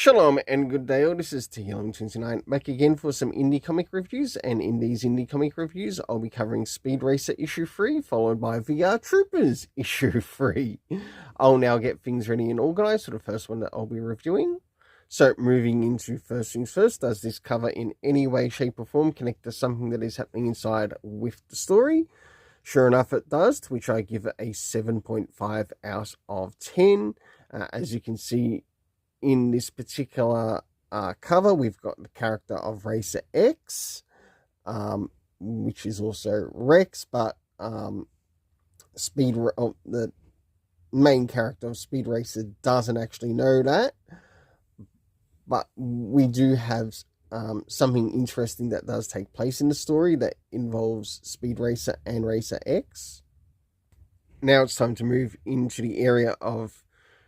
Shalom and good day all, this is T-Healing29 back again for some indie comic reviews, and in these indie comic reviews I'll be covering Speed Racer issue 3 followed by VR Troopers issue 3. I'll now get things ready and organised for the first one that I'll be reviewing. So moving into first things first, does this cover in any way, shape or form connect to something that is happening inside with the story? Sure enough it does, to which I give it a 7.5 out of 10. As you can see, in this particular cover, we've got the character of Racer X, which is also Rex, but the main character of Speed Racer doesn't actually know that. But we do have something interesting that does take place in the story that involves Speed Racer and Racer X. Now it's time to move into the area of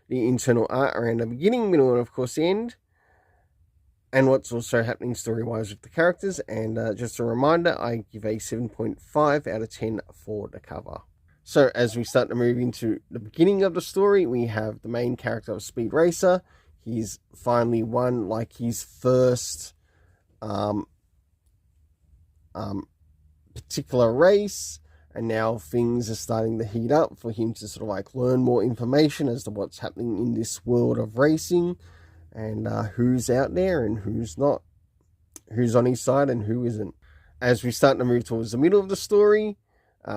the internal art around the beginning, middle, and of course the end, and what's also happening story-wise with the characters. And just a reminder, I give a 7.5 out of 10 for the cover. So as we start to move into the beginning of the story, we have the main character of Speed Racer. He's finally won like his first particular race, and now things are starting to heat up for him to sort of like learn more information as to what's happening in this world of racing, and who's out there and who's not, who's on his side and who isn't. As we start to move towards the middle of the story,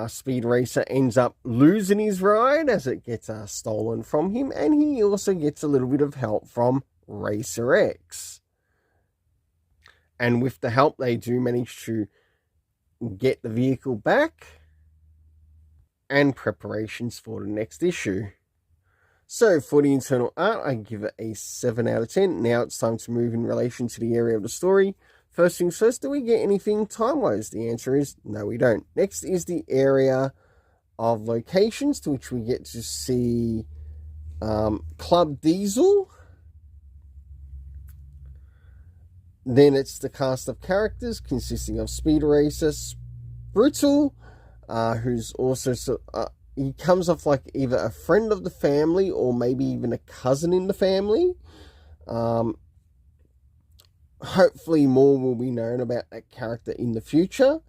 Speed Racer ends up losing his ride as it gets stolen from him, and he also gets a little bit of help from Racer X. And with the help, they do manage to get the vehicle back, and preparations for the next issue. So for the internal art, I give it a 7 out of 10. Now it's time to move in relation to the area of the story. First things first, do we get anything time-wise? The answer is no, we don't. Next is the area of locations, to which we get to see Club Diesel. Then it's the cast of characters consisting of Speed Racer, Brutal, who's also, he comes off like either a friend of the family or maybe even a cousin in the family. Hopefully more will be known about that character in the future.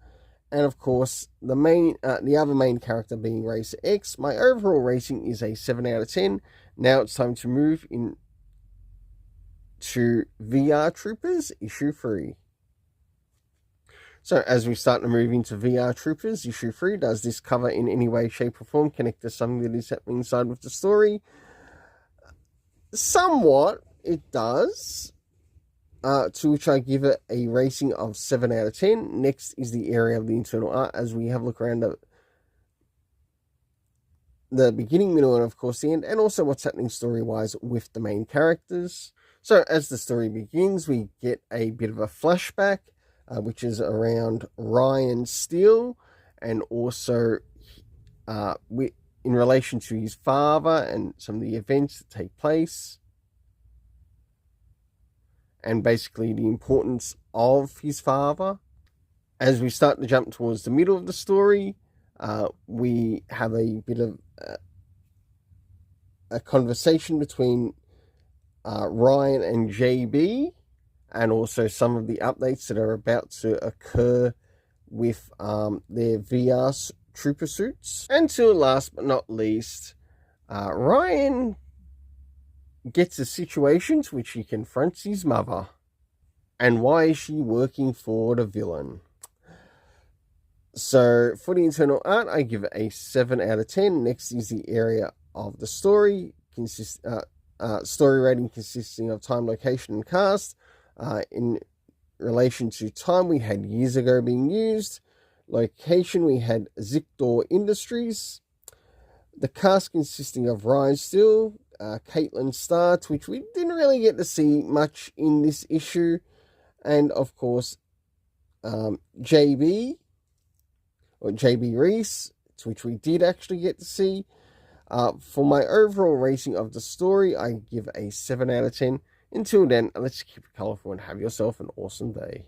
And of course, the other main character being Racer X. My overall rating is a 7 out of 10. Now it's time to move in to VR Troopers issue 3. So as we start to move into VR Troopers issue 3, does this cover in any way, shape or form connect to something that is happening inside with the story? Somewhat it does, to which I give it a rating of 7 out of 10. Next is the area of the internal art, as we have a look around the beginning, middle, and of course the end, and also what's happening story-wise with the main characters. So as the story begins, we get a bit of a flashback, which is around Ryan Steele, and also in relation to his father and some of the events that take place, and basically the importance of his father. As we start to jump towards the middle of the story, we have a bit of a conversation between Ryan and JB, and also some of the updates that are about to occur with their VR trooper suits. Until last but not least, Ryan gets a situation to which he confronts his mother. And why is she working for the villain? So for the internal art, I give it a 7 out of 10. Next is the area of the story. Story rating consisting of time, location, and cast. In relation to time, we had years ago being used. Location, we had Zictor Industries. The cast consisting of Ryan Steele, Caitlin Starr, which we didn't really get to see much in this issue, and of course JB Reese, which we did actually get to see. For my overall rating of the story, I give a 7 out of 10. Until then, let's keep it colourful and have yourself an awesome day.